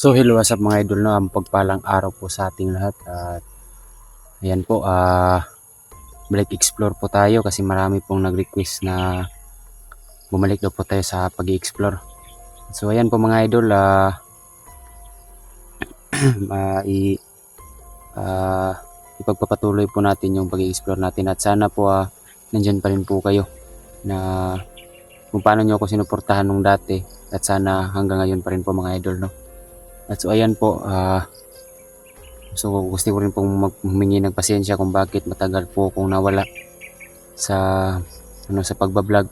So hello, what's up mga idol, no? Ang pagpalang araw po sa ating lahat. At ayan po, balik explore po tayo kasi marami pong nag-request na bumalik daw po tayo sa pag-explore. So ayan po mga idol, ipagpapatuloy po natin yung pag-explore natin at sana po nandyan pa rin po kayo na kung paano nyo ako sinuportahan nung dati at sana hanggang ngayon pa rin po mga idol, no? At so ayan po, so gusto ko rin pong humingi ng pasensya kung bakit matagal po akong nawala sa sa pagbablog.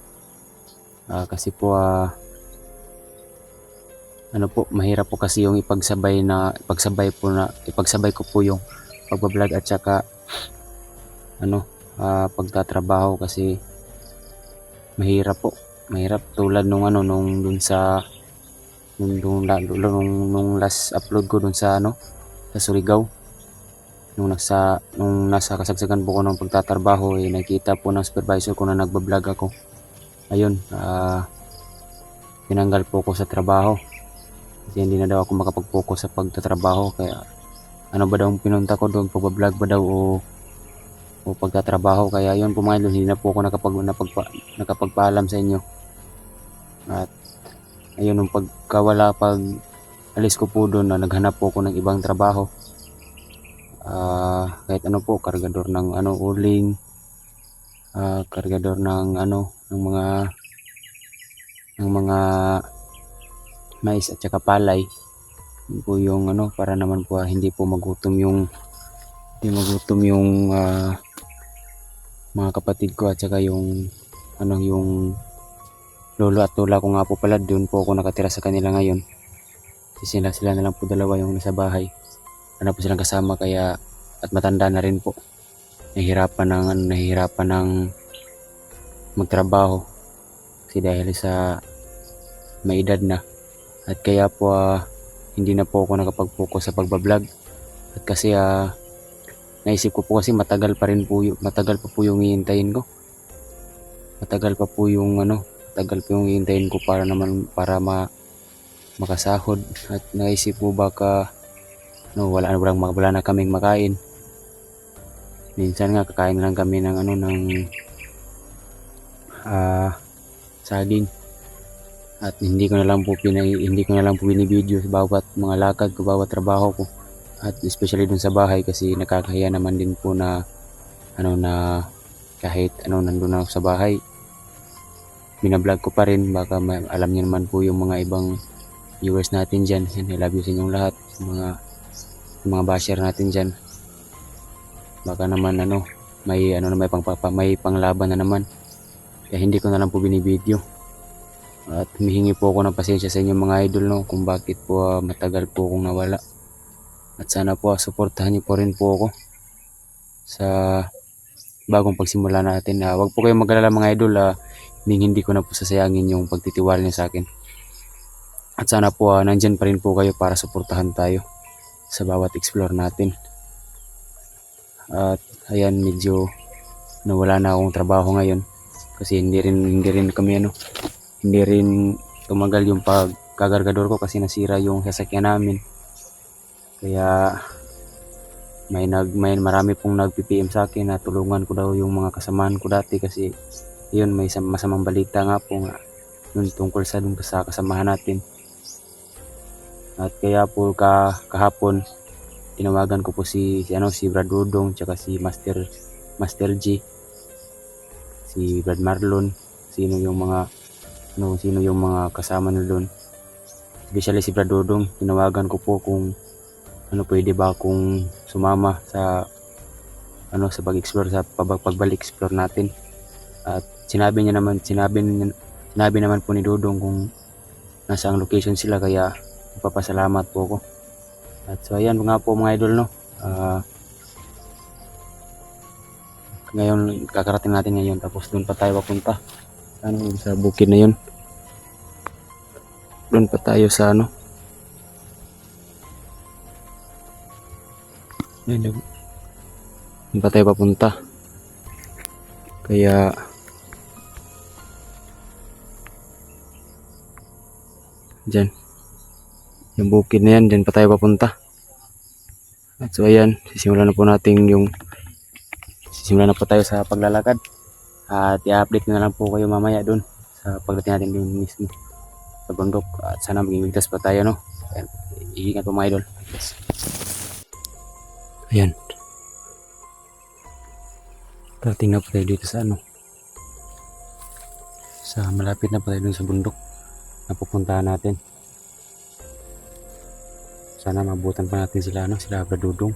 Kasi po mahirap po kasi yung ipagsabay ko po yung pagbablog at saka pagtatrabaho kasi mahirap tulad nung nung last upload ko dun sa sa Surigao. Nung nasa kasagsagan po ko ng pagtatrabaho, nakita po ng supervisor ko na nagbablog ako. Ayun, tinanggal po ko sa trabaho kasi hindi na daw ako makapag-focus sa pagtatrabaho. Kaya ano ba daw pinunta ko doon, pagbablog ba daw o pagtatrabaho? Kaya yun po mga idol, hindi na po ako nakapagpaalam sa inyo. At ayun, nung pag alis ko po doon, naghanap po ako ng ibang trabaho. Kahit ano po, kargador ng uling, kargador ng mga mais at saka palay. Yun po yung para naman po hindi magutom yung mga kapatid ko at saka yung yung lolo at lola ko nga po pala, doon po ako nakatira sa kanila ngayon. Kasi sila na lang po dalawa yung nasa bahay. Ano po silang kasama, kaya at matanda na rin po. Nahihirapan ng magtrabaho kasi dahil sa may edad na. At kaya po hindi na po ako nakapag-focus sa pagbablog. At kasi naisip ko po kasi matagal pa po yung hihintayin ko. Matagal pa po yung hihintayin ko para makasahod. At naisip ko baka wala na kaming makain. Minsan nga kakain lang kami ng saging. At hindi ko na lang po binibideo sa bawat mga lakad ko, bawat trabaho ko. At especially dun sa bahay kasi nakakahiya naman din po na kahit nandun ako sa bahay, binablog ko pa rin. Baka alam niyo naman po yung mga ibang viewers natin dyan. I love you sa inyong lahat, mga basher natin dyan. Baka naman may panglaban na naman, kaya hindi ko na lang po binibideo. At humihingi po ako ng pasensya sa inyo mga idol, no, kung bakit po matagal po akong nawala. At sana po suportahan niyo po rin po ako sa bagong pagsimula natin. Wag po kayong mag-alala mga idol, hindi ko na po sasayangin yung pagtitiwala niyo sa akin. At sana po nandyan pa rin po kayo para suportahan tayo sa bawat explore natin. At ayan, medyo nawala na akong trabaho ngayon kasi hindi rin tumagal yung pagkagargador ko kasi nasira yung sasakyan namin. Kaya marami pong nag-PPM sa akin na tulungan ko daw yung mga kasamahan ko dati kasi yun, may masamang balita nga po yun tungkol sa kasamahan natin. At kaya po kahapon tinawagan ko po si Brad Dudong tsaka si Master G, si Brad Marlon, sino yung mga kasama nila doon. Especially si Brad Dudong, tinawagan ko po kung pwede ba akong sumama sa pag-explore, sa pagbalik explore natin. At sinabi naman po ni Dudong kung nasa ang location sila, kaya magpapasalamat po ako. At so ayan nga po mga idol, no, ngayon kakarating natin ngayon, tapos doon pa tayo papunta sa bukid na yun. Doon pa tayo sa doon pa tayo papunta, kaya dyan Yung bukid na yan, dyan pa tayo papunta. At so ayan, simulan na po tayo sa paglalakad. At i-update na lang po kayo mamaya dun sa pagdating natin dun mismo sa bundok. At sana maging ligtas pa tayo, no? Ayan, iingat po mga idol. Ayan. Parating na po tayo dito sa malapit na po tayo dun sa bundok na pupuntahan natin. Sana mabutan pa natin sila Abradudong.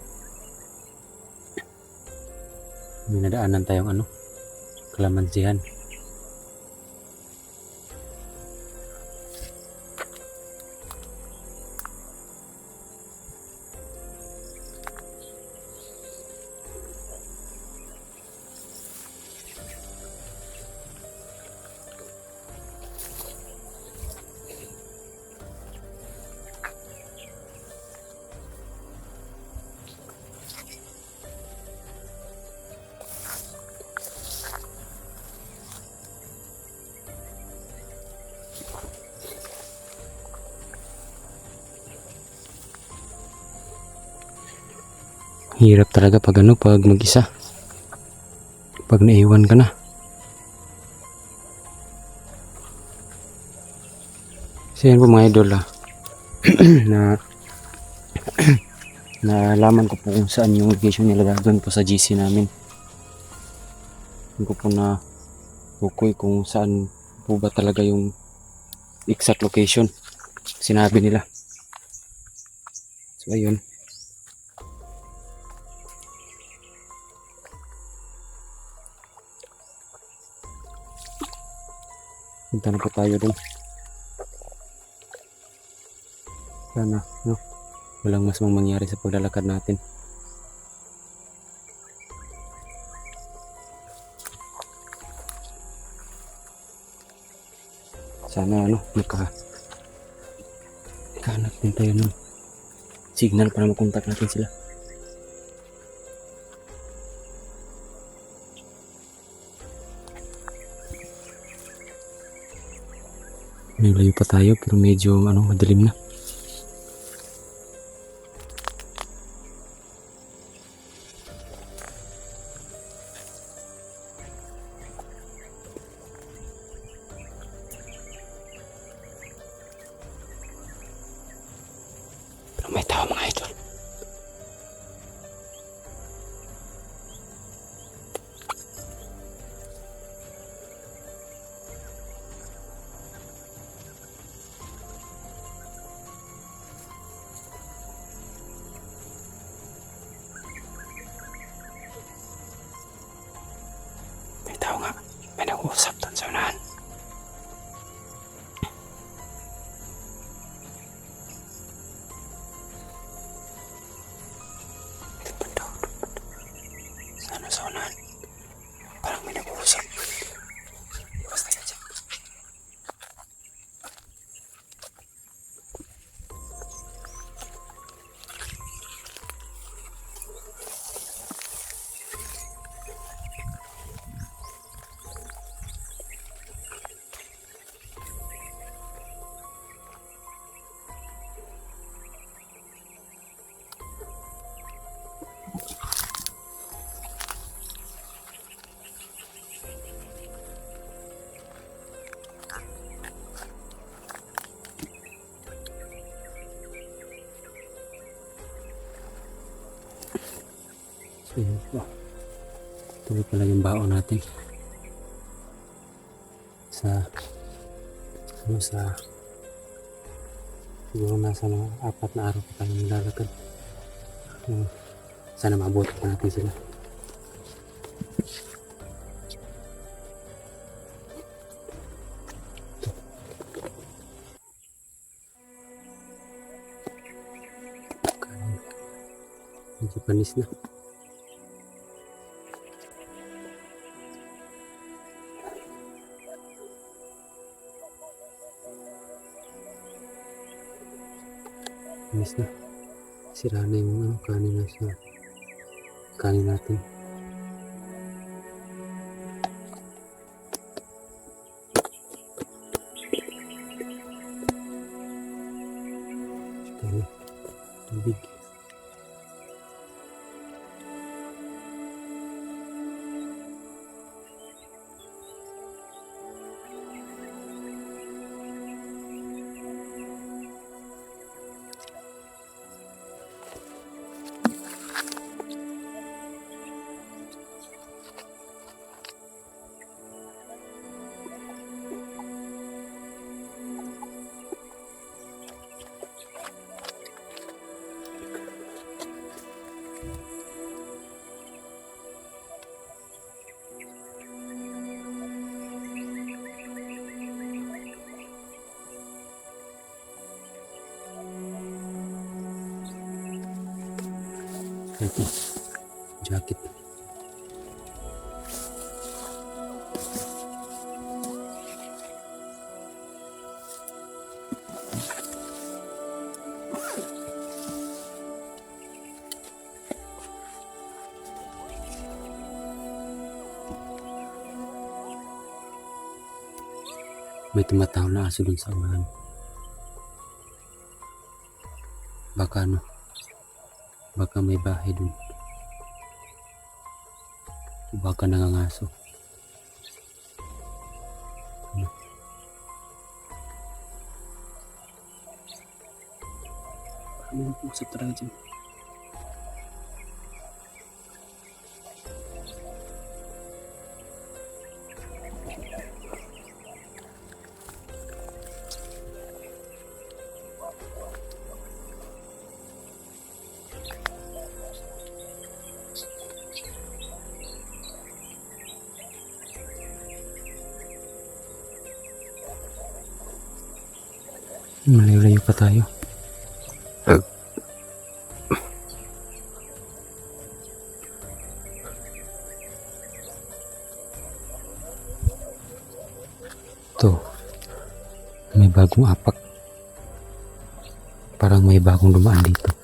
May nadaanan tayong kalamansihan. Hirap talaga pag mag-isa. Pag naiwan ka na. So yan po mga idol na nalaman ko po kung saan yung location nila doon po sa GC namin. Hindi ko po na bukoy kung saan po ba talaga yung exact location sinabi nila. So ayun. Punta na po tayo doon. Sana, walang mas mangyari sa paglalakad natin. Sana, nakahanap din tayo ng signal para makontak natin sila. May layo pa tayo pero medyo madilim na. Pero may tao mga idol. May tao nga. May nag-uusap doon sa unahan. Sa unahan. Parang may nag-uusap. Basta yan dyan. So yun po. Tuloy pala yung baon natin. Siguro nasa mga 4 na araw pa tayo maglalakad. Sana maabot pa natin sila. Medyo panis na. Panis na. Sira na yung kanin natin. Tubig. Ito, jacket. May tumataw na aso dun sa unahan. Baka baka may bahay dun. Baka nangangaso. Ano po sa talaga dyan? Malayo-layo pa tayo. Ito, may bagong apak. Parang may bagong dumaan dito.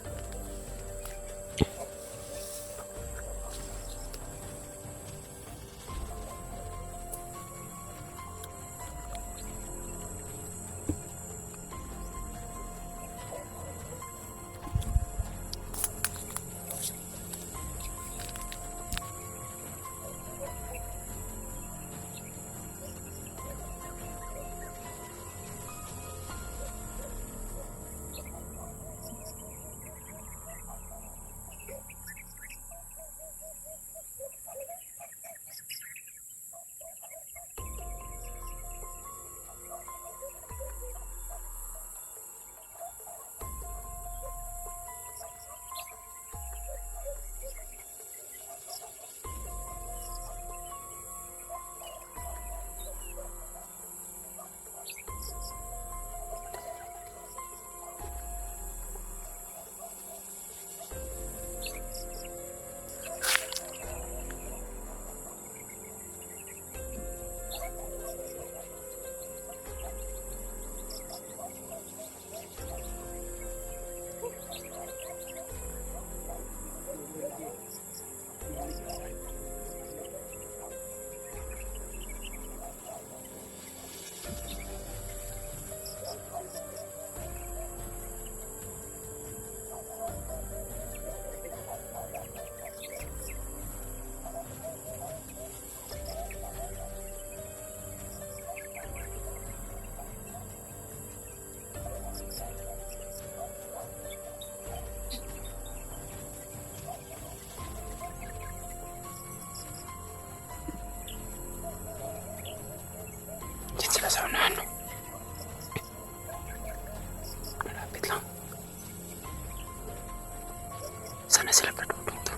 Sana sila padudong to.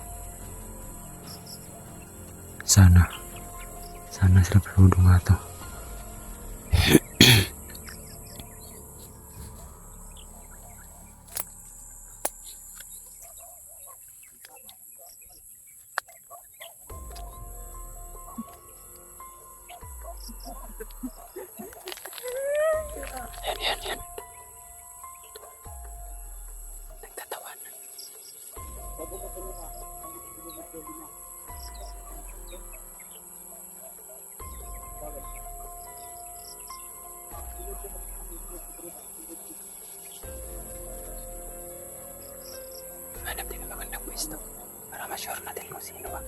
Sana sila padudong nga to. Yan. Nagtatawan. Hanap din ng magandang pwesto para ma-sure natin kung sino ba.